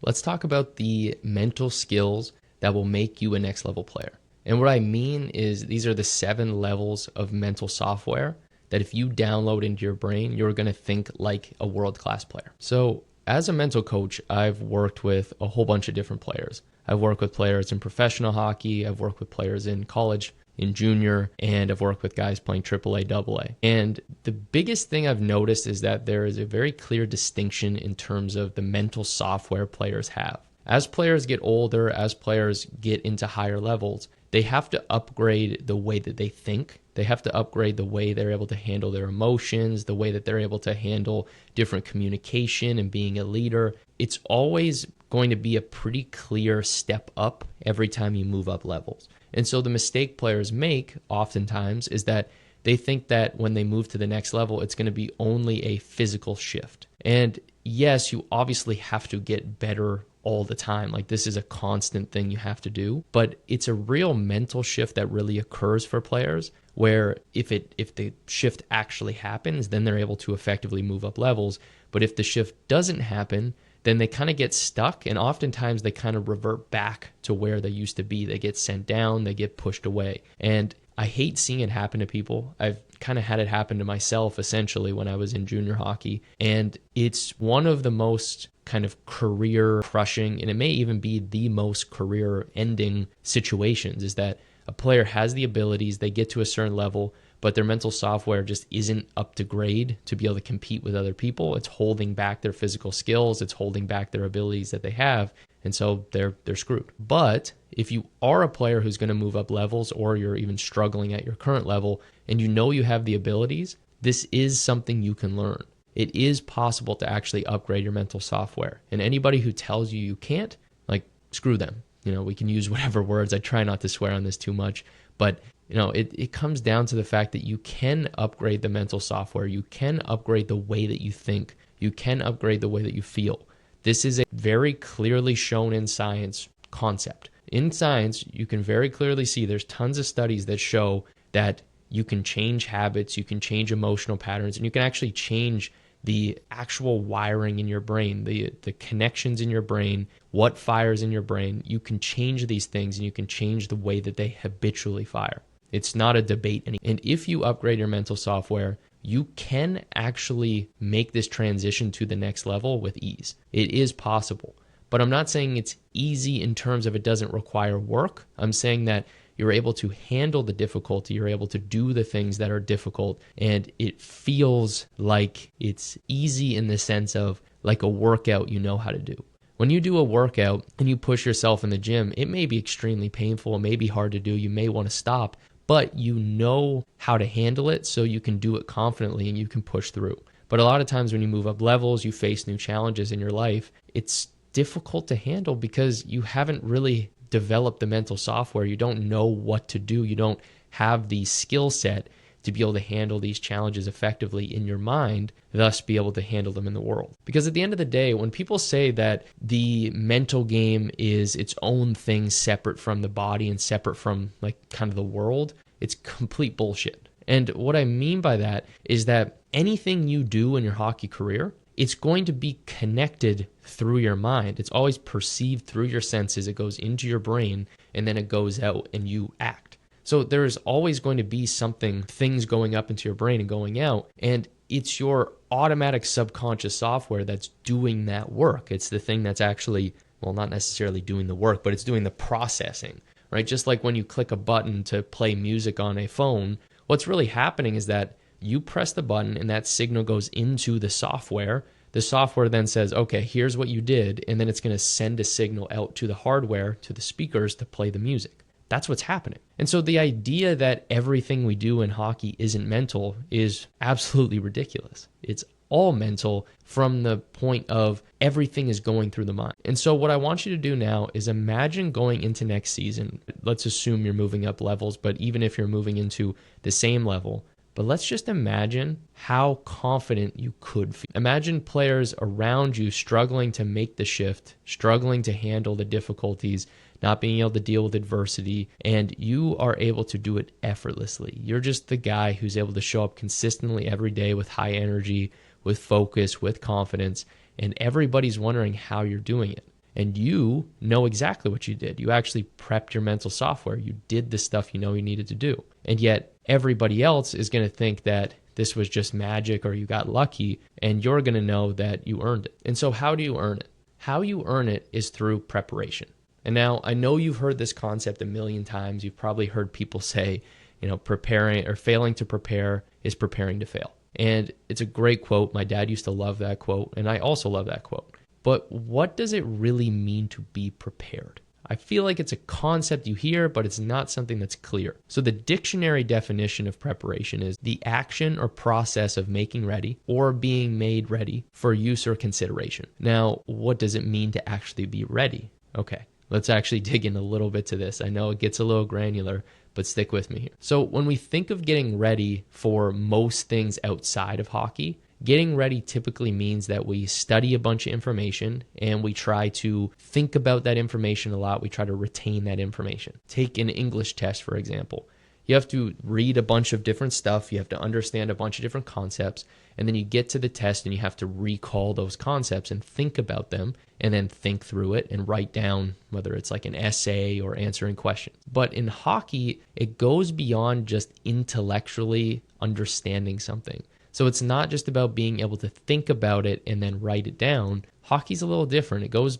Let's talk about the mental skills that will make you a next level player. And what I mean is these are the 7 levels of mental software that if you download into your brain, you're going to think like a world-class player. So as a mental coach, I've worked with a whole bunch of different players. I've worked with players in professional hockey. I've worked with players in college, in junior, and I've worked with guys playing AAA, AA. And the biggest thing I've noticed is that there is a very clear distinction in terms of the mental software players have. As players get older, as players get into higher levels, they have to upgrade the way that they think. They have to upgrade the way they're able to handle their emotions, the way that they're able to handle different communication and being a leader. It's always going to be a pretty clear step up every time you move up levels. And so the mistake players make oftentimes is that they think that when they move to the next level, it's going to be only a physical shift. And yes, you obviously have to get better all the time. Like, this is a constant thing you have to do, but it's a real mental shift that really occurs for players, where if the shift actually happens, then they're able to effectively move up levels. But if the shift doesn't happen, then they kind of get stuck, and oftentimes they kind of revert back to where they used to be. They get sent down, they get pushed away. And I hate seeing it happen to people. I've kind of had it happen to myself essentially when I was in junior hockey. And it's one of the most kind of career crushing, and it may even be the most career ending situations, is that a player has the abilities, they get to a certain level, but their mental software just isn't up to grade to be able to compete with other people. It's holding back their physical skills. It's holding back their abilities that they have. And so they're screwed. But if you are a player who's going to move up levels, or you're even struggling at your current level and you know you have the abilities, this is something you can learn. It is possible to actually upgrade your mental software. And anybody who tells you you can't, like, screw them. You know, we can use whatever words. I try not to swear on this too much, but you know, it comes down to the fact that you can upgrade the mental software. You can upgrade the way that you think. You can upgrade the way that you feel. This is a very clearly shown in science concept. In science, you can very clearly see there's tons of studies that show that you can change habits, you can change emotional patterns, and you can actually change the actual wiring in your brain, the connections in your brain, what fires in your brain. You can change these things, and you can change the way that they habitually fire. It's not a debate anymore. And if you upgrade your mental software, you can actually make this transition to the next level with ease. It is possible. But I'm not saying it's easy in terms of it doesn't require work. I'm saying that you're able to handle the difficulty, you're able to do the things that are difficult, and it feels like it's easy in the sense of like a workout you know how to do. When you do a workout and you push yourself in the gym, it may be extremely painful, it may be hard to do, you may want to stop, but you know how to handle it so you can do it confidently and you can push through. But a lot of times when you move up levels, you face new challenges in your life, it's difficult to handle because you haven't really developed the mental software. You don't know what to do. You don't have the skill set to be able to handle these challenges effectively in your mind, thus be able to handle them in the world. Because at the end of the day, when people say that the mental game is its own thing separate from the body and separate from like kind of the world, it's complete bullshit. And what I mean by that is that anything you do in your hockey career, it's going to be connected through your mind. It's always perceived through your senses. It goes into your brain and then it goes out and you act. So there is always going to be things going up into your brain and going out, and it's your automatic subconscious software that's doing that work. It's the thing that's actually, well, not necessarily doing the work, but it's doing the processing, right? Just like when you click a button to play music on a phone, what's really happening is that you press the button and that signal goes into the software. The software then says, okay, here's what you did, and then it's going to send a signal out to the hardware, to the speakers, to play the music. That's what's happening. And so the idea that everything we do in hockey isn't mental is absolutely ridiculous. It's all mental from the point of everything is going through the mind. And so what I want you to do now is imagine going into next season. Let's assume you're moving up levels, but even if you're moving into the same level, but let's just imagine how confident you could feel. Imagine players around you struggling to make the shift, struggling to handle the difficulties, not being able to deal with adversity, and you are able to do it effortlessly. You're just the guy who's able to show up consistently every day with high energy, with focus, with confidence, and everybody's wondering how you're doing it. And you know exactly what you did. You actually prepped your mental software. You did the stuff you know you needed to do. And yet everybody else is going to think that this was just magic or you got lucky, and you're going to know that you earned it. And so how do you earn it? How you earn it is through preparation. And now I know you've heard this concept a million times. You've probably heard people say, preparing or failing to prepare is preparing to fail. And it's a great quote. My dad used to love that quote, and I also love that quote. But what does it really mean to be prepared? I feel like it's a concept you hear, but it's not something that's clear. So the dictionary definition of preparation is the action or process of making ready or being made ready for use or consideration. Now, what does it mean to actually be ready? Okay, let's actually dig in a little bit to this. I know it gets a little granular, but stick with me here. So when we think of getting ready for most things outside of hockey, getting ready typically means that we study a bunch of information and we try to think about that information a lot. We try to retain that information. Take an English test, for example. You have to read a bunch of different stuff. You have to understand a bunch of different concepts. And then you get to the test and you have to recall those concepts and think about them and then think through it and write down whether it's like an essay or answering questions. But in hockey, it goes beyond just intellectually understanding something. So it's not just about being able to think about it and then write it down. Hockey's a little different. It goes.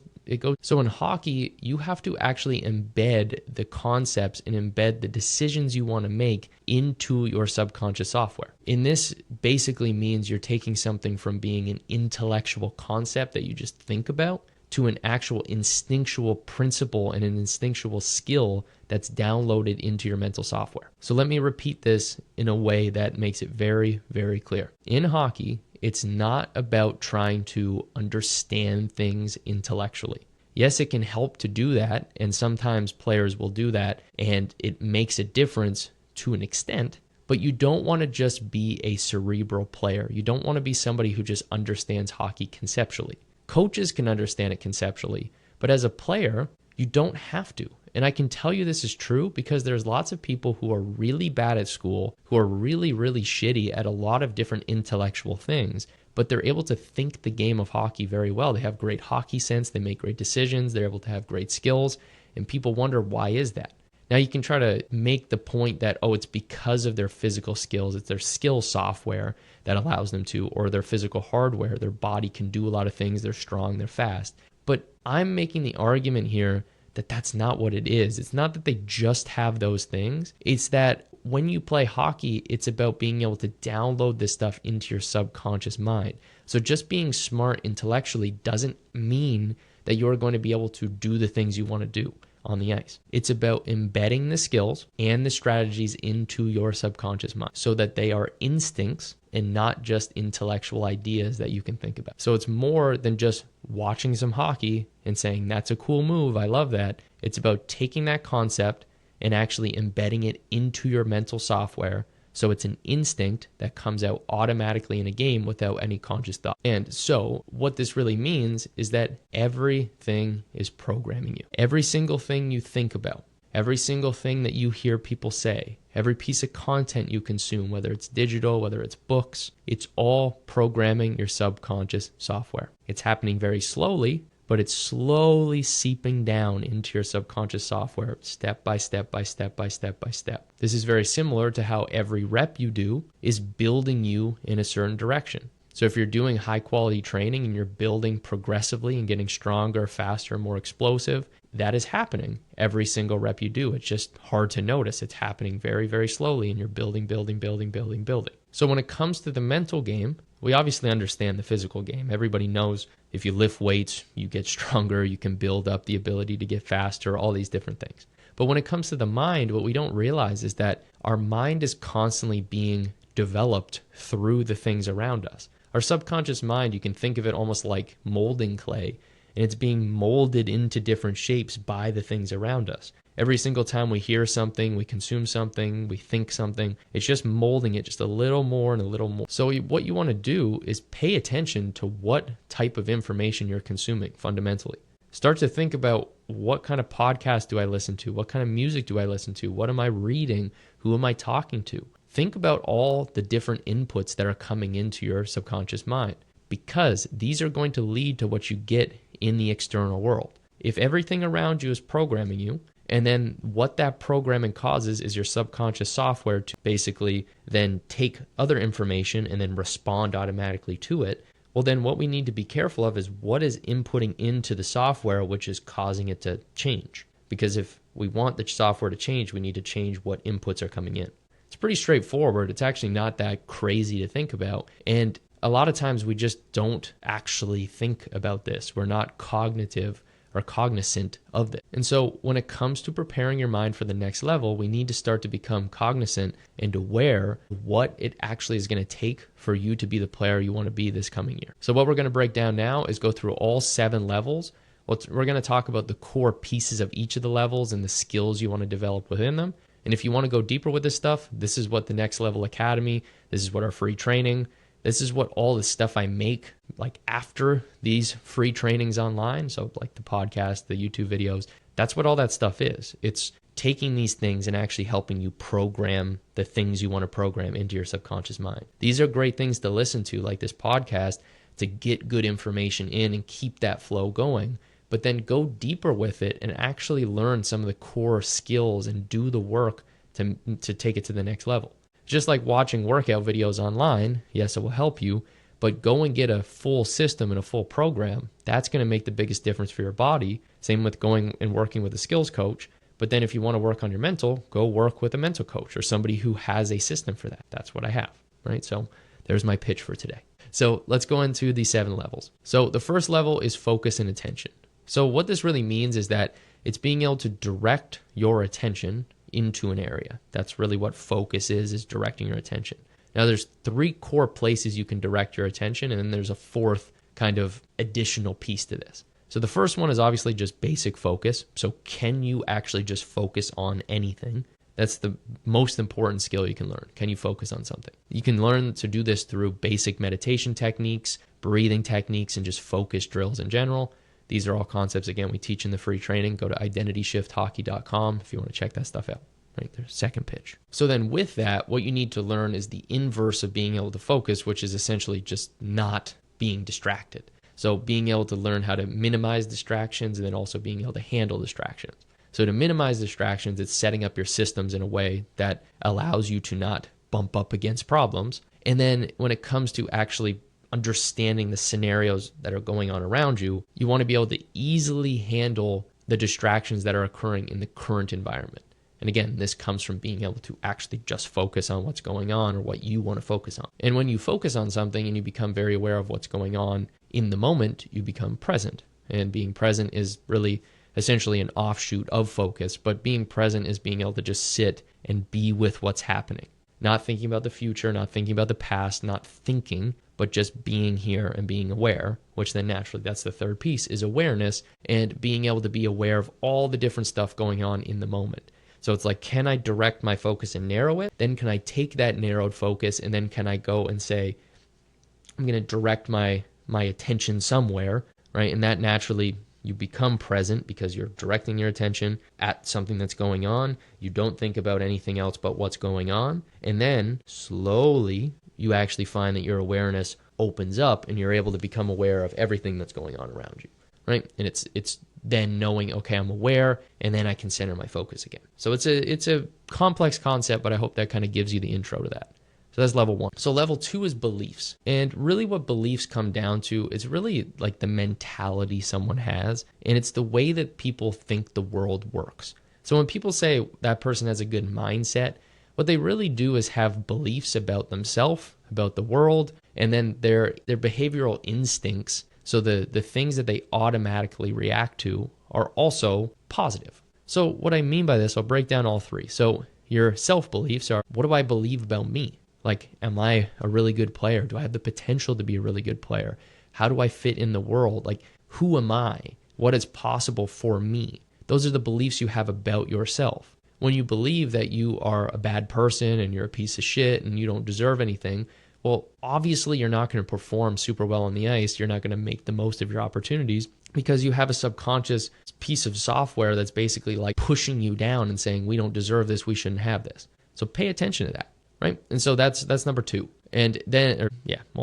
So in hockey, you have to actually embed the concepts and embed the decisions you want to make into your subconscious software. And this basically means you're taking something from being an intellectual concept that you just think about to an actual instinctual principle and an instinctual skill that's downloaded into your mental software. So let me repeat this in a way that makes it very, very clear. In hockey, it's not about trying to understand things intellectually. Yes, it can help to do that, and sometimes players will do that, and it makes a difference to an extent, but you don't want to just be a cerebral player. You don't want to be somebody who just understands hockey conceptually. Coaches can understand it conceptually, but as a player, you don't have to. And I can tell you this is true because there's lots of people who are really bad at school, who are really, really shitty at a lot of different intellectual things, but they're able to think the game of hockey very well. They have great hockey sense, they make great decisions, they're able to have great skills, and people wonder, why is that? Now you can try to make the point that, it's because of their physical skills, it's their skill software that allows them to, or their physical hardware, their body can do a lot of things, they're strong, they're fast. But I'm making the argument here that that's not what it is. It's not that they just have those things. It's that when you play hockey, it's about being able to download this stuff into your subconscious mind. So just being smart intellectually doesn't mean that you're going to be able to do the things you want to do on the ice. It's about embedding the skills and the strategies into your subconscious mind so that they are instincts and not just intellectual ideas that you can think about. So it's more than just watching some hockey and saying, that's a cool move, I love that. It's about taking that concept and actually embedding it into your mental software so it's an instinct that comes out automatically in a game without any conscious thought. And so what this really means is that everything is programming you. Every single thing you think about, every single thing that you hear people say, every piece of content you consume, whether it's digital, whether it's books, it's all programming your subconscious software. It's happening very slowly, but it's slowly seeping down into your subconscious software step by step by step by step by step. This is very similar to how every rep you do is building you in a certain direction. So if you're doing high quality training and you're building progressively and getting stronger, faster, more explosive, that is happening every single rep you do. It's just hard to notice. It's happening very, very slowly and you're building. So when it comes to the mental game, we obviously understand the physical game. Everybody knows if you lift weights, you get stronger, you can build up the ability to get faster, all these different things. But when it comes to the mind, what we don't realize is that our mind is constantly being developed through the things around us. Our subconscious mind, you can think of it almost like molding clay, and it's being molded into different shapes by the things around us. Every single time we hear something, we consume something, we think something, it's just molding it just a little more and a little more. So what you want to do is pay attention to what type of information you're consuming fundamentally. Start to think about, what kind of podcast do I listen to? What kind of music do I listen to? What am I reading? Who am I talking to? Think about all the different inputs that are coming into your subconscious mind, because these are going to lead to what you get in the external world. if everything around you is programming you, and then what that programming causes is your subconscious software to basically then take other information and then respond automatically to it, well, then what we need to be careful of is what is inputting into the software which is causing it to change. Because if we want the software to change, we need to change what inputs are coming in. It's pretty straightforward. It's actually not that crazy to think about. And a lot of times we just don't actually think about this. We're not cognitive or cognizant of this. And so when it comes to preparing your mind for the next level, we need to start to become cognizant and aware of what it actually is going to take for you to be the player you want to be this coming year. So what we're going to break down now is go through all 7 levels. We're going to talk about the core pieces of each of the levels and the skills you want to develop within them. And if you want to go deeper with this stuff, this is what the Next Level Academy, this is what our free training, this is what all the stuff I make like after these free trainings online. So like the podcast, the YouTube videos, that's what all that stuff is. It's taking these things and actually helping you program the things you want to program into your subconscious mind. These are great things to listen to, like this podcast, to get good information in and keep that flow going. But then go deeper with it and actually learn some of the core skills and do the work to take it to the next level. Just like watching workout videos online, yes, it will help you, but go and get a full system and a full program. That's going to make the biggest difference for your body. Same with going and working with a skills coach. But then if you want to work on your mental, go work with a mental coach or somebody who has a system for that. That's what I have, right? So there's my pitch for today. So let's go into the 7 levels. So the first level is focus and attention. So what this really means is that it's being able to direct your attention into an area. That's really what focus is directing your attention. Now there's 3 core places you can direct your attention, and then there's a 4th kind of additional piece to this. So the first one is obviously just basic focus. So can you actually just focus on anything? That's the most important skill you can learn. Can you focus on something? You can learn to do this through basic meditation techniques, breathing techniques, and just focus drills in general. These are all concepts, again, we teach in the free training. Go to identityshifthockey.com if you want to check that stuff out. Right, there's second pitch. So then with that, what you need to learn is the inverse of being able to focus, which is essentially just not being distracted. So being able to learn how to minimize distractions and then also being able to handle distractions. So to minimize distractions, it's setting up your systems in a way that allows you to not bump up against problems. And then when it comes to actually understanding the scenarios that are going on around you, you want to be able to easily handle the distractions that are occurring in the current environment. And again, this comes from being able to actually just focus on what's going on or what you want to focus on. And when you focus on something and you become very aware of what's going on in the moment, you become present. And being present is really essentially an offshoot of focus, but being present is being able to just sit and be with what's happening. Not thinking about the future, not thinking about the past, not thinking, but just being here and being aware, which then naturally, that's the third piece, is awareness and being able to be aware of all the different stuff going on in the moment. So it's like, can I direct my focus and narrow it? Then can I take that narrowed focus and then can I go and say, I'm going to direct my attention somewhere, right? And that naturally, you become present because you're directing your attention at something that's going on. You don't think about anything else but what's going on. And then slowly, you actually find that your awareness opens up and you're able to become aware of everything that's going on around you, right? And it's then knowing, okay, I'm aware, and then I can center my focus again. So it's a complex concept, but I hope that kind of gives you the intro to that. So that's level 1. So level 2 is beliefs. And really what beliefs come down to is really like the mentality someone has, and it's the way that people think the world works. So when people say that person has a good mindset, what they really do is have beliefs about themselves, about the world, and then their behavioral instincts. So the things that they automatically react to are also positive. So what I mean by this, I'll break down all 3. So your self-beliefs are, what do I believe about me? Like, am I a really good player? Do I have the potential to be a really good player? How do I fit in the world? Like, who am I? What is possible for me? Those are the beliefs you have about yourself. When you believe that you are a bad person and you're a piece of shit and you don't deserve anything, well, obviously you're not going to perform super well on the ice. You're not going to make the most of your opportunities because you have a subconscious piece of software that's basically like pushing you down and saying, we don't deserve this, we shouldn't have this. So pay attention to that, right? And so that's number 2. And then,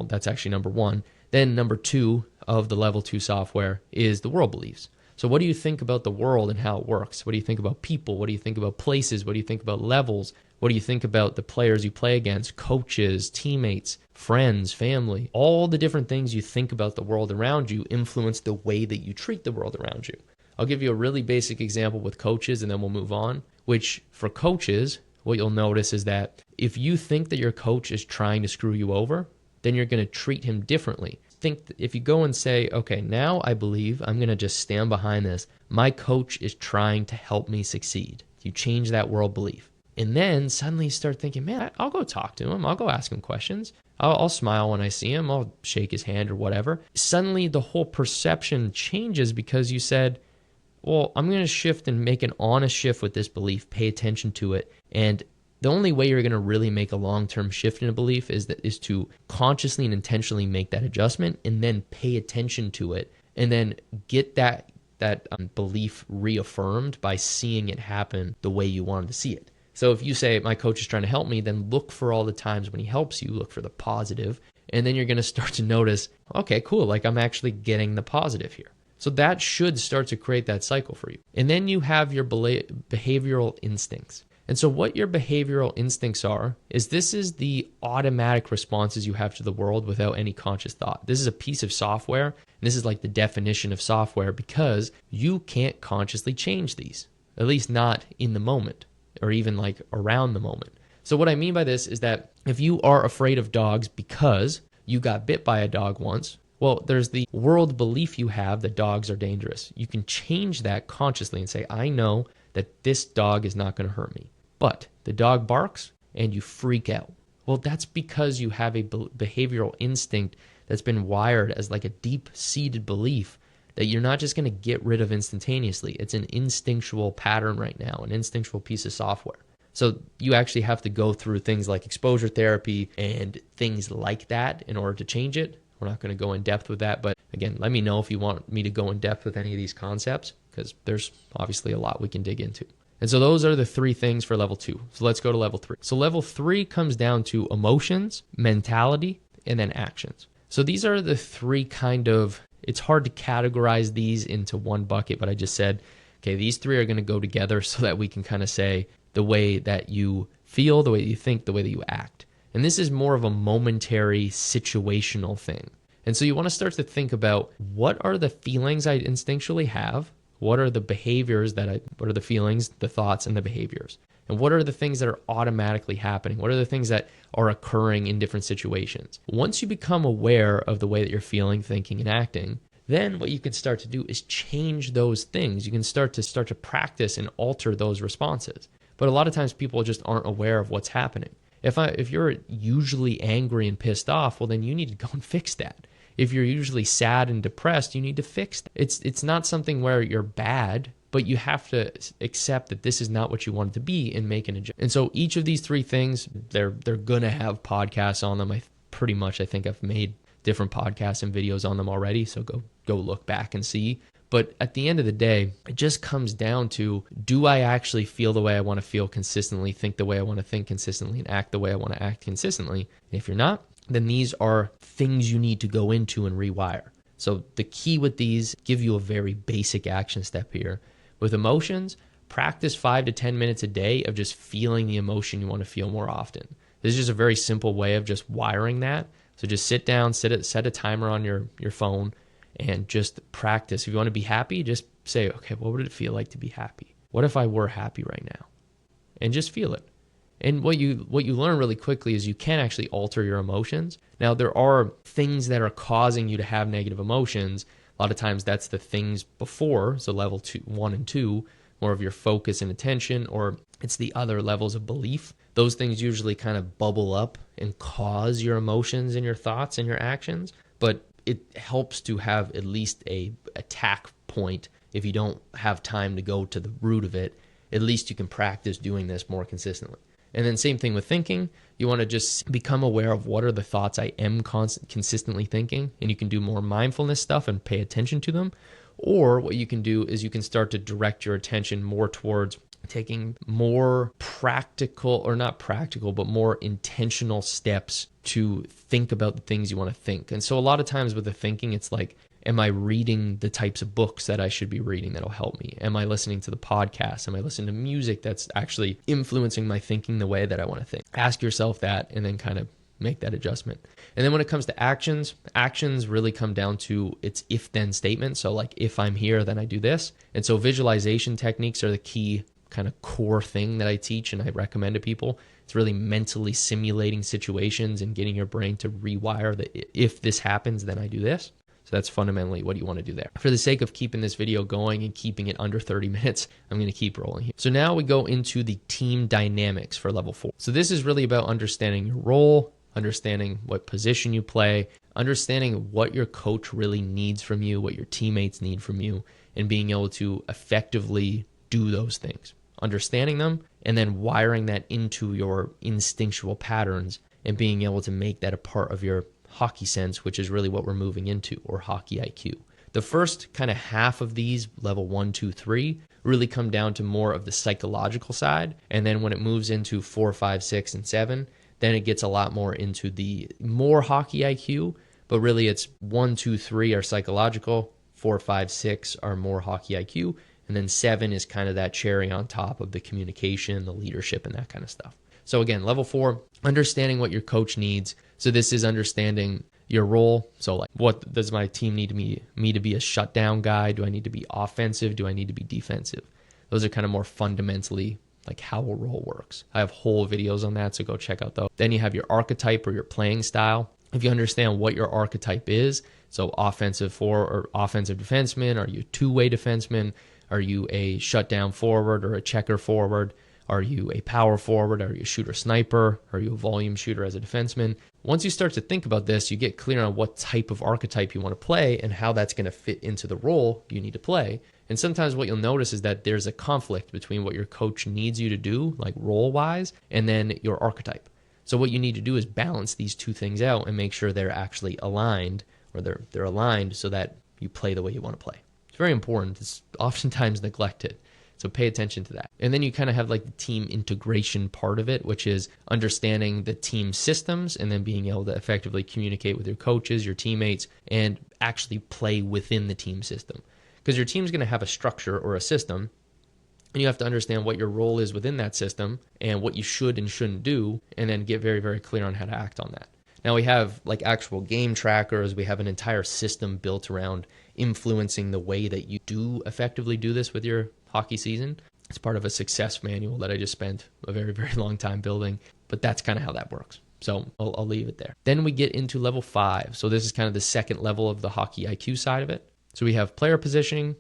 that's actually number 1. Then number 2 of the level 2 software is the world beliefs. So what do you think about the world and how it works? What do you think about people? What do you think about places? What do you think about levels? What do you think about the players you play against, coaches, teammates, friends, family? All the different things you think about the world around you influence the way that you treat the world around you. I'll give you a really basic example with coaches and then we'll move on, which for coaches, what you'll notice is that if you think that your coach is trying to screw you over, then you're going to treat him differently. Think if you go and say, okay, now I believe I'm going to just stand behind this. My coach is trying to help me succeed. You change that world belief. And then suddenly you start thinking, man, I'll go talk to him. I'll go ask him questions. I'll smile when I see him. I'll shake his hand or whatever. Suddenly the whole perception changes because you said, well, I'm going to shift and make an honest shift with this belief, pay attention to it. And the only way you're going to really make a long-term shift in a belief is to consciously and intentionally make that adjustment and then pay attention to it and then get that belief reaffirmed by seeing it happen the way you wanted to see it. So if you say, my coach is trying to help me, then look for all the times when he helps you, look for the positive, and then you're going to start to notice, okay, cool, like I'm actually getting the positive here. So that should start to create that cycle for you. And then you have your behavioral instincts. And so what your behavioral instincts are is this is the automatic responses you have to the world without any conscious thought. This is a piece of software, and this is like the definition of software because you can't consciously change these, at least not in the moment or even like around the moment. So what I mean by this is that if you are afraid of dogs because you got bit by a dog once, well, there's the world belief you have that dogs are dangerous. You can change that consciously and say, I know that this dog is not going to hurt me. But the dog barks and you freak out. Well, that's because you have a behavioral instinct that's been wired as like a deep-seated belief that you're not just going to get rid of instantaneously. It's an instinctual pattern right now, an instinctual piece of software. So you actually have to go through things like exposure therapy and things like that in order to change it. We're not going to go in depth with that, but again, let me know if you want me to go in depth with any of these concepts because there's obviously a lot we can dig into. And so those are the three things for level 2. So let's go to level 3. So level 3 comes down to emotions, mentality, and then actions. So these are the three it's hard to categorize these into one bucket, but I just said, okay, these three are going to go together so that we can kind of say the way that you feel, the way that you think, the way that you act. And this is more of a momentary situational thing. And so you want to start to think about what are the feelings I instinctually have? What are the behaviors what are the feelings, the thoughts, and the behaviors? And what are the things that are automatically happening? What are the things that are occurring in different situations? Once you become aware of the way that you're feeling, thinking, and acting, then what you can start to do is change those things. You can start to practice and alter those responses. But a lot of times people just aren't aware of what's happening. If you're usually angry and pissed off, well, then you need to go and fix that. If you're usually sad and depressed, you need to fix that. It's not something where you're bad, but you have to accept that this is not what you want it to be and make an adjustment. And so each of these three things, they're gonna have podcasts on them. I think I've made different podcasts and videos on them already, so go look back and see. But at the end of the day, it just comes down to, do I actually feel the way I want to feel consistently, think the way I want to think consistently, and act the way I want to act consistently? And if you're not, then these are things you need to go into and rewire. So the key with these, give you a very basic action step here. With emotions, practice 5 to 10 minutes a day of just feeling the emotion you want to feel more often. This is just a very simple way of just wiring that. So just sit down, set a timer on your phone, and just practice. If you want to be happy, just say, okay, what would it feel like to be happy? What if I were happy right now? And just feel it. And what you learn really quickly is you can actually alter your emotions. Now, there are things that are causing you to have negative emotions. A lot of times that's the things before, so level 1 and 2, more of your focus and attention, or it's the other levels of belief. Those things usually kind of bubble up and cause your emotions and your thoughts and your actions, but it helps to have at least a attack point. If you don't have time to go to the root of it, at least you can practice doing this more consistently. And then same thing with thinking. You want to just become aware of what are the thoughts I am consistently thinking, and you can do more mindfulness stuff and pay attention to them. Or what you can do is you can start to direct your attention more towards taking more practical, or not practical, but more intentional steps to think about the things you want to think. And so a lot of times with the thinking, it's like Am I reading the types of books that I should be reading that'll help me? Am I listening to the podcast? Am I listening to music that's actually influencing my thinking the way that I want to think? Ask yourself that and then kind of make that adjustment. And then when it comes to actions really come down to its if-then statement. So like, if I'm here, then I do this. And so visualization techniques are the key kind of core thing that I teach and I recommend to people. It's really mentally simulating situations and getting your brain to rewire that if this happens, then I do this. So that's fundamentally what you want to do there. For the sake of keeping this video going and keeping it under 30 minutes, I'm going to keep rolling here. So now we go into the team dynamics for level 4. So this is really about understanding your role, understanding what position you play, understanding what your coach really needs from you, what your teammates need from you, and being able to effectively do those things. Understanding them and then wiring that into your instinctual patterns and being able to make that a part of your hockey sense, which is really what we're moving into, or hockey IQ. The first kind of half of these, level 1, 2, 3, really come down to more of the psychological side. And then when it moves into 4, 5, 6, and 7, then it gets a lot more into the more hockey IQ, but really it's 1, 2, 3 are psychological, 4, 5, 6 are more hockey IQ, and then 7 is kind of that cherry on top of the communication, the leadership, and that kind of stuff. So again, level 4, understanding what your coach needs. So this is understanding your role. So like, what does my team need me to be a shutdown guy? Do I need to be offensive? Do I need to be defensive? Those are kind of more fundamentally like how a role works. I have whole videos on that, so go check out those. Then you have your archetype or your playing style. If you understand what your archetype is, so offensive forward or offensive defenseman, are you a two-way defenseman? Are you a shutdown forward or a checker forward? Are you a power forward? Are you a shooter sniper? Are you a volume shooter as a defenseman? Once you start to think about this, you get clear on what type of archetype you want to play and how that's going to fit into the role you need to play. And sometimes what you'll notice is that there's a conflict between what your coach needs you to do, like role-wise, and then your archetype. So what you need to do is balance these two things out and make sure they're actually aligned, or they're aligned so that you play the way you want to play. It's very important. It's oftentimes neglected. So pay attention to that. And then you kind of have like the team integration part of it, which is understanding the team systems and then being able to effectively communicate with your coaches, your teammates, and actually play within the team system. Because your team's going to have a structure or a system, and you have to understand what your role is within that system and what you should and shouldn't do, and then get very, very clear on how to act on that. Now we have like actual game trackers. We have an entire system built around influencing the way that you do effectively do this with your hockey season. It's part of a success manual that I just spent a very, very long time building, but that's kind of how that works. So I'll leave it there. Then we get into level 5. So this is kind of the second level of the hockey IQ side of it. So we have player positioning,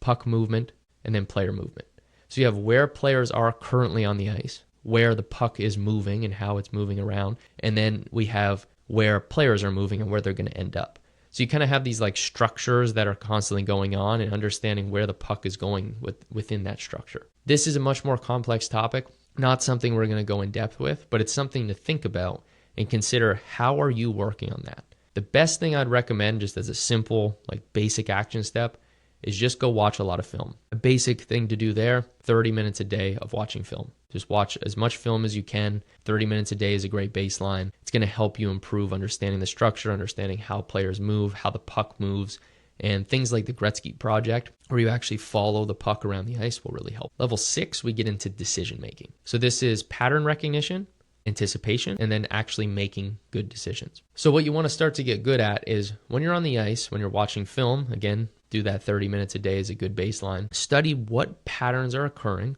puck movement, and then player movement. So you have where players are currently on the ice, where the puck is moving and how it's moving around, and then we have where players are moving and where they're going to end up. So you kind of have these like structures that are constantly going on and understanding where the puck is going within that structure. This is a much more complex topic, not something we're going to go in depth with, but it's something to think about and consider how are you working on that. The best thing I'd recommend, just as a simple like basic action step, is just go watch a lot of film. A basic thing to do there, 30 minutes a day of watching film. Just watch as much film as you can. 30 minutes a day is a great baseline. It's going to help you improve understanding the structure, understanding how players move, how the puck moves, and things like the Gretzky project, where you actually follow the puck around the ice, will really help. Level 6, we get into decision making. So this is pattern recognition, anticipation, and then actually making good decisions. So what you want to start to get good at is when you're on the ice, when you're watching film, again, do that 30 minutes a day is a good baseline. Study what patterns are occurring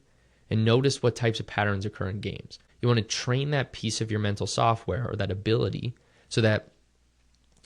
and notice what types of patterns occur in games. You want to train that piece of your mental software or that ability so that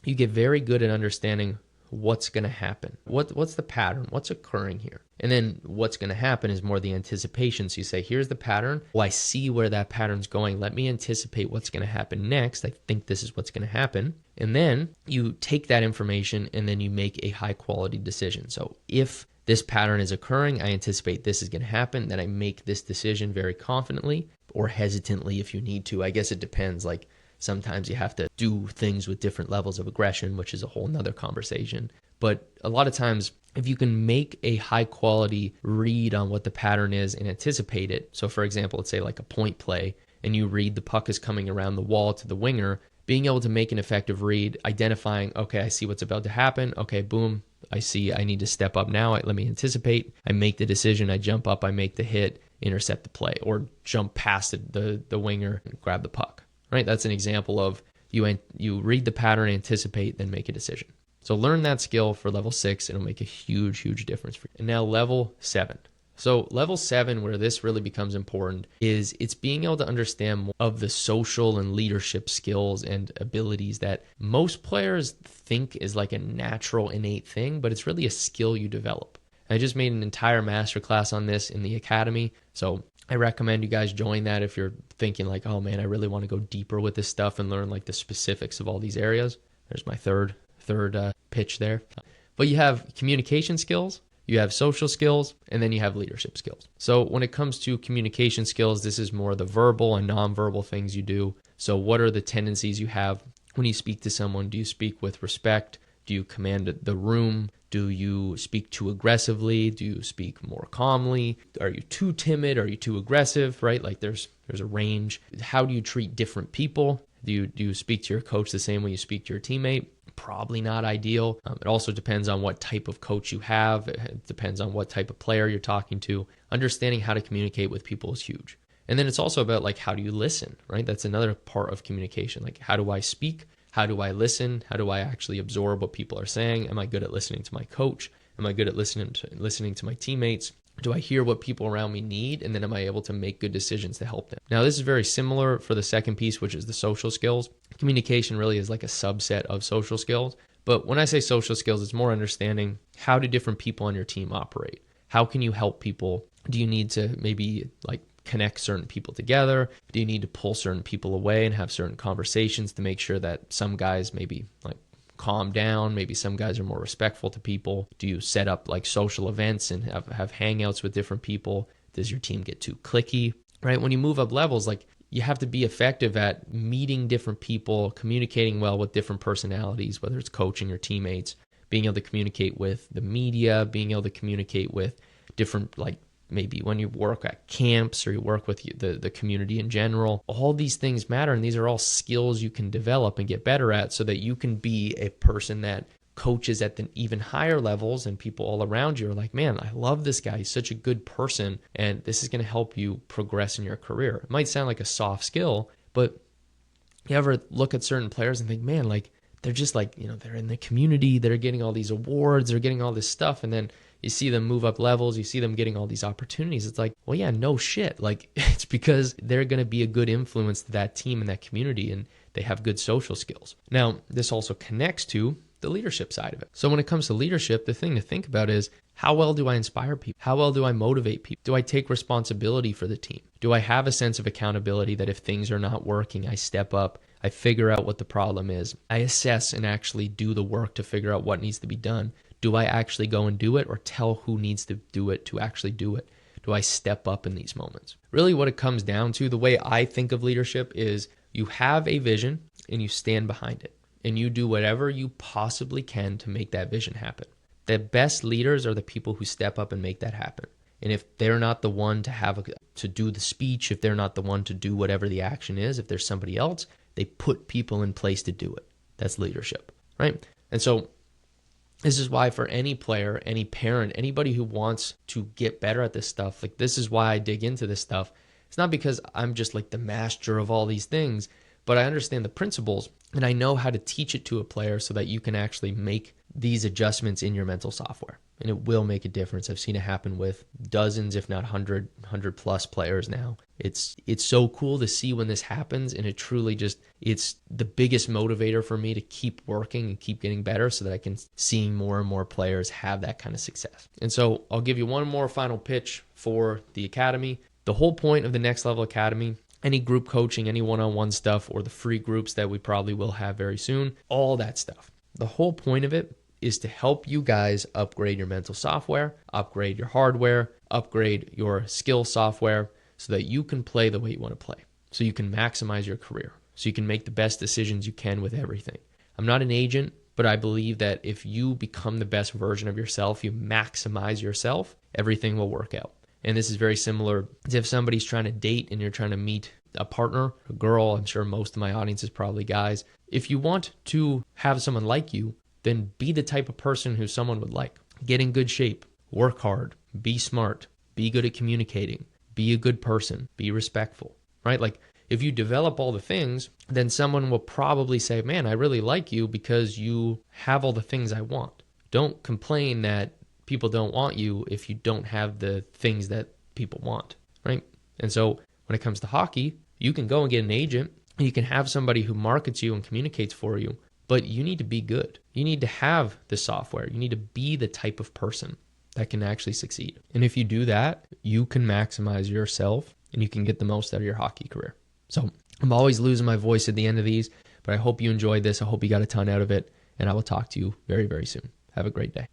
you get very good at understanding what's going to happen. What's the pattern? What's occurring here? And then what's going to happen is more the anticipation. So you say, here's the pattern. Well, I see where that pattern's going. Let me anticipate what's going to happen next. I think this is what's going to happen. And then you take that information and then you make a high quality decision. So if this pattern is occurring, I anticipate this is going to happen, then I make this decision very confidently or hesitantly if you need to. I guess it depends. Like sometimes you have to do things with different levels of aggression, which is a whole nother conversation. But a lot of times, if you can make a high quality read on what the pattern is and anticipate it. So for example, let's say like a point play, and you read the puck is coming around the wall to the winger, being able to make an effective read, identifying, okay, I see what's about to happen. Okay, boom, I see I need to step up now. Let me anticipate. I make the decision. I jump up. I make the hit, intercept the play, or jump past the winger and grab the puck, right? That's an example of you read the pattern, anticipate, then make a decision. So learn that skill for level 6. It'll make a huge, huge difference for you. And now level 7. So level 7, where this really becomes important, is it's being able to understand more of the social and leadership skills and abilities that most players think is like a natural, innate thing, but it's really a skill you develop. I just made an entire masterclass on this in the academy, so I recommend you guys join that if you're thinking like, oh man, I really want to go deeper with this stuff and learn like the specifics of all these areas. There's my third pitch there. But you have communication skills, you have social skills, and then you have leadership skills. So when it comes to communication skills, this is more the verbal and nonverbal things you do. So what are the tendencies you have when you speak to someone? Do you speak with respect? Do you command the room? Do you speak too aggressively? Do you speak more calmly? Are you too timid? Are you too aggressive, right? Like there's a range. How do you treat different people? Do you speak to your coach the same way you speak to your teammate? Probably not ideal. It also depends on what type of coach you have. It depends on what type of player you're talking to. Understanding how to communicate with people is huge. And then it's also about like, how do you listen, right? That's another part of communication. Like, how do I speak? How do I listen? How do I actually absorb what people are saying? Am I good at listening to my coach? Am I good at listening to my teammates? Do I hear what people around me need? And then am I able to make good decisions to help them? Now, this is very similar for the second piece, which is the social skills. Communication really is like a subset of social skills. But when I say social skills, it's more understanding how do different people on your team operate? How can you help people? Do you need to maybe like connect certain people together? Do you need to pull certain people away and have certain conversations to make sure that some guys maybe like calm down? Maybe some guys are more respectful to people. Do you set up like social events and have hangouts with different people? Does your team get too cliquey, right? When you move up levels, like you have to be effective at meeting different people, communicating well with different personalities, whether it's coaching or teammates, being able to communicate with the media, being able to communicate with different, like maybe when you work at camps or you work with the community in general. All these things matter, and these are all skills you can develop and get better at so that you can be a person that coaches at the even higher levels, and people all around you are like, man, I love this guy. He's such a good person, and this is going to help you progress in your career. It might sound like a soft skill, but you ever look at certain players and think, man, like they're just like, they're in the community, they're getting all these awards, they're getting all this stuff, and then you see them move up levels, you see them getting all these opportunities. It's like, well, yeah, no shit. Like, it's because they're going to be a good influence to that team and that community, and they have good social skills. Now, this also connects to the leadership side of it. So when it comes to leadership, the thing to think about is, how well do I inspire people? How well do I motivate people? Do I take responsibility for the team? Do I have a sense of accountability that if things are not working, I step up, I figure out what the problem is, I assess and actually do the work to figure out what needs to be done? Do I actually go and do it, or tell who needs to do it to actually do it? Do I step up in these moments? Really what it comes down to, the way I think of leadership, is you have a vision and you stand behind it, and you do whatever you possibly can to make that vision happen. The best leaders are the people who step up and make that happen. And if they're not the one to do the speech, if they're not the one to do whatever the action is, if there's somebody else, they put people in place to do it. That's leadership, right? And so this is why for any player, any parent, anybody who wants to get better at this stuff, like this is why I dig into this stuff. It's not because I'm just like the master of all these things, but I understand the principles and I know how to teach it to a player so that you can actually make these adjustments in your mental software. And it will make a difference. I've seen it happen with dozens, if not 100 plus players now. It's so cool to see when this happens, and it truly it's the biggest motivator for me to keep working and keep getting better so that I can see more and more players have that kind of success. And so I'll give you one more final pitch for the Academy. The whole point of the Next Level Academy, any group coaching, any one-on-one stuff, or the free groups that we probably will have very soon, all that stuff. The whole point of it is to help you guys upgrade your mental software, upgrade your hardware, upgrade your skill software so that you can play the way you want to play, so you can maximize your career, so you can make the best decisions you can with everything. I'm not an agent, but I believe that if you become the best version of yourself, you maximize yourself, everything will work out. And this is very similar to if somebody's trying to date and you're trying to meet a partner, a girl, I'm sure most of my audience is probably guys. If you want to have someone like you, then be the type of person who someone would like. Get in good shape, work hard, be smart, be good at communicating, be a good person, be respectful, right? Like if you develop all the things, then someone will probably say, man, I really like you because you have all the things I want. Don't complain that people don't want you if you don't have the things that people want, right? And so when it comes to hockey, you can go and get an agent, you can have somebody who markets you and communicates for you, but you need to be good. You need to have the software. You need to be the type of person that can actually succeed. And if you do that, you can maximize yourself and you can get the most out of your hockey career. So I'm always losing my voice at the end of these, but I hope you enjoyed this. I hope you got a ton out of it, and I will talk to you very, very soon. Have a great day.